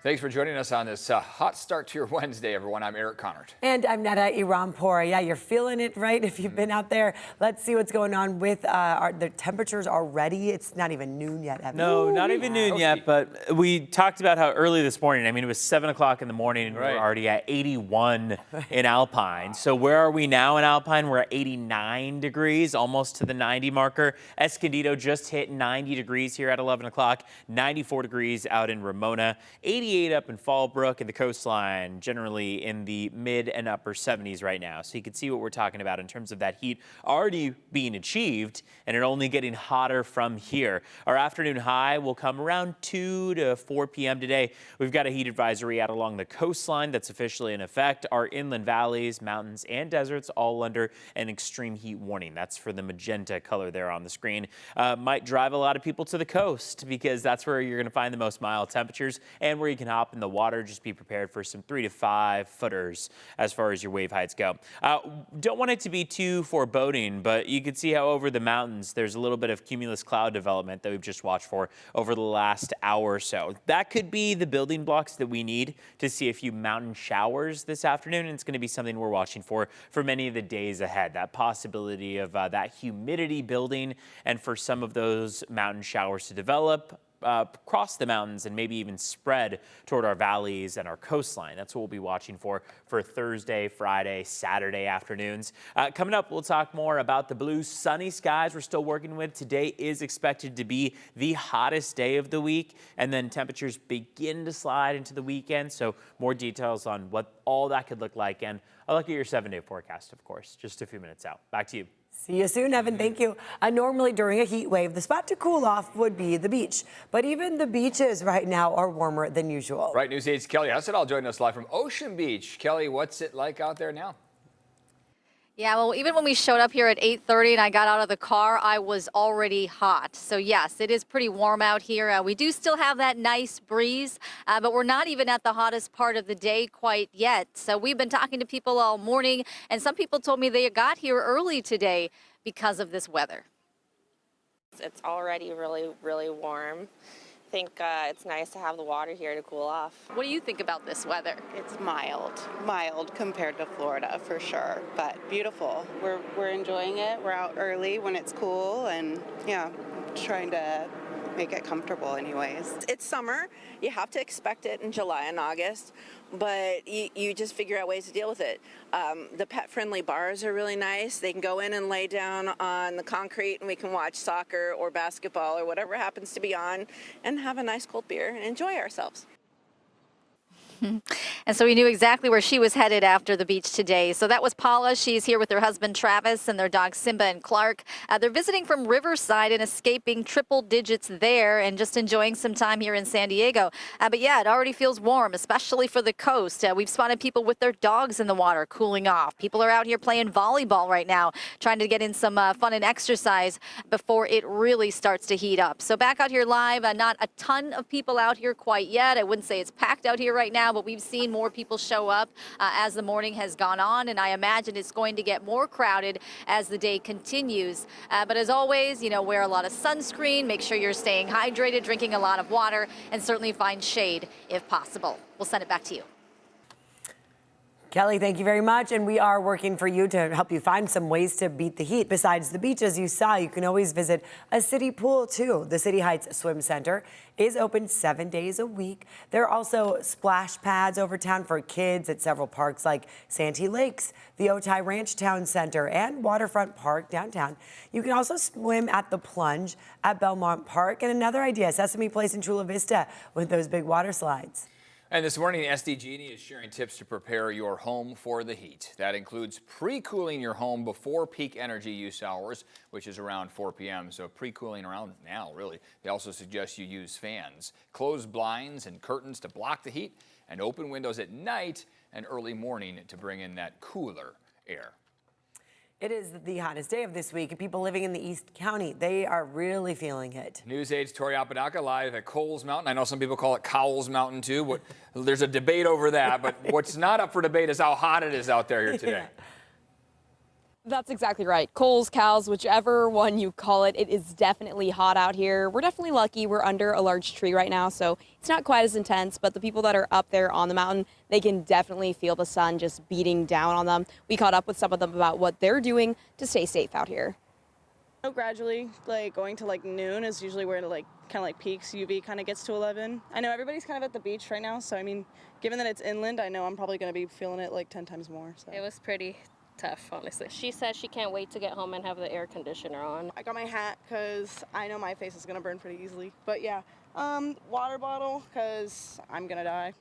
Thanks for joining us on this hot start to your Wednesday, everyone. I'm Eric Connard. And I'm Netta Irampora. Yeah, you're feeling it, right? If you've been out there, let's see what's going on with the temperatures already. It's not even noon yet, Evan. No, not even noon yet, but we talked about how early this morning, I mean, it was 7 o'clock in the morning and we're already at 81 in Alpine. So where are we now in Alpine? We're at 89 degrees, almost to the 90 marker. Escondido just hit 90 degrees here at 11 o'clock, 94 degrees out in Ramona, 88 up in Fallbrook, and the coastline generally in the mid and upper 70s right now. So you can see what we're talking about in terms of that heat already being achieved and it only getting hotter from here. Our afternoon high will come around 2 to 4 p.m. today. We've got a heat advisory out along the coastline that's officially in effect. Our inland valleys, mountains, and deserts all under an extreme heat warning. That's for the magenta color there on the screen. Might drive a lot of people to the coast because that's where you're going to find the most mild temperatures and where you can hop in the water. Just be prepared for some 3 to 5 footers as far as your wave heights go. Don't want it to be too foreboding, but you can see how over the mountains there's a little bit of cumulus cloud development that we've just watched for over the last hour or so. That could be the building blocks that we need to see a few mountain showers this afternoon, and it's going to be something we're watching for many of the days ahead. That possibility of that humidity building and for some of those mountain showers to develop across the mountains and maybe even spread toward our valleys and our coastline. That's what we'll be watching for Thursday, Friday, Saturday afternoons. Coming up, we'll talk more about the blue sunny skies we're still working with. Today is expected to be the hottest day of the week, and then temperatures begin to slide into the weekend. So more details on what all that could look like, and a look at your 7-day forecast, of course, just a few minutes out. Back to you. See you soon, Evan. Thank you. Normally during a heat wave, the spot to cool off would be the beach. But even the beaches right now are warmer than usual. Right, News 8's Kelly Hussedahl joining us live from Ocean Beach. Kelly, what's it like out there now? Yeah, well, even when we showed up here at 8:30 and I got out of the car, I was already hot. So yes, it is pretty warm out here. We do still have that nice breeze, but we're not even at the hottest part of the day quite yet. So we've been talking to people all morning, and some people told me they got here early today because of this weather. It's already really, really warm. I think it's nice to have the water here to cool off. What do you think about this weather? It's mild compared to Florida for sure, but beautiful. We're enjoying it. We're out early when it's cool, and yeah, trying to make it comfortable anyways. It's summer. You have to expect it in July and August, but you just figure out ways to deal with it. The pet-friendly bars are really nice. They can go in and lay down on the concrete, and we can watch soccer or basketball or whatever happens to be on and have a nice cold beer and enjoy ourselves. And so we knew exactly where she was headed after the beach today. So that was Paula. She's here with her husband Travis and their dogs Simba and Clark. They're visiting from Riverside and escaping triple digits there and just enjoying some time here in San Diego. But yeah, it already feels warm, especially for the coast. We've spotted people with their dogs in the water cooling off. People are out here playing volleyball right now, trying to get in some fun and exercise before it really starts to heat up. So back out here live, not a ton of people out here quite yet. I wouldn't say it's packed out here right now, but we've seen more people show up as the morning has gone on, and I imagine it's going to get more crowded as the day continues. But as always, you know, wear a lot of sunscreen, make sure you're staying hydrated, drinking a lot of water, and certainly find shade if possible. We'll send it back to you. Kelly, thank you very much. And we are working for you to help you find some ways to beat the heat. Besides the beaches you saw, you can always visit a city pool too. The City Heights Swim Center is open 7 days a week. There are also splash pads over town for kids at several parks like Santee Lakes, the Otay Ranch Town Center, and Waterfront Park downtown. You can also swim at the Plunge at Belmont Park. And another idea, Sesame Place in Chula Vista with those big water slides. And this morning, SDG&E is sharing tips to prepare your home for the heat. That includes pre-cooling your home before peak energy use hours, which is around 4 p.m. So pre-cooling around now, really. They also suggest you use fans, close blinds and curtains to block the heat, and open windows at night and early morning to bring in that cooler air. It is the hottest day of this week, and people living in the East County, they are really feeling it. News 8's Tori Apodaca live at Coles Mountain. I know some people call it Cowles Mountain too. There's a debate over that, but what's not up for debate is how hot it is out there here today. That's exactly right. Coals, cows, whichever one you call it, it is definitely hot out here. We're definitely lucky. We're under a large tree right now, so it's not quite as intense, but the people that are up there on the mountain, they can definitely feel the sun just beating down on them. We caught up with some of them about what they're doing to stay safe out here. Gradually, like going to like noon is usually where like kind of like peaks. UV kind of gets to 11. I know everybody's kind of at the beach right now, so I mean, given that it's inland, I know I'm probably going to be feeling it like 10 times more. So. It was pretty tough, honestly. She said she can't wait to get home and have the air conditioner on. I got my hat because I know my face is going to burn pretty easily. But yeah, water bottle because I'm going to die.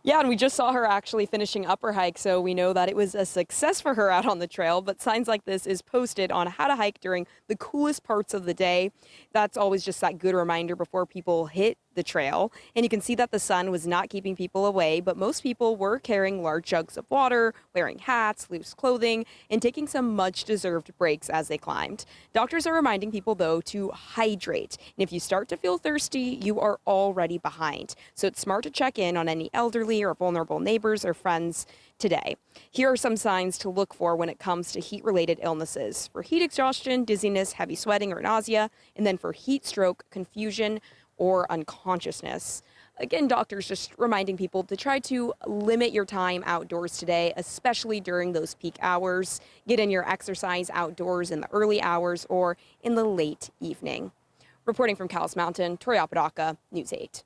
Yeah, and we just saw her actually finishing up her hike, so we know that it was a success for her out on the trail. But signs like this is posted on how to hike during the coolest parts of the day. That's always just that good reminder before people hit the trail. And you can see that the sun was not keeping people away, but most people were carrying large jugs of water, wearing hats, loose clothing, and taking some much-deserved breaks as they climbed. Doctors are reminding people, though, to hydrate. And if you start to feel thirsty, you are already behind. So it's smart to check in on any elderly or vulnerable neighbors or friends today. Here are some signs to look for when it comes to heat-related illnesses. For heat exhaustion, dizziness, heavy sweating, or nausea, and then for heat stroke, confusion, or unconsciousness. Again, doctors just reminding people to try to limit your time outdoors today, especially during those peak hours. Get in your exercise outdoors in the early hours or in the late evening. Reporting from Cowles Mountain, Tori Apodaca, News 8.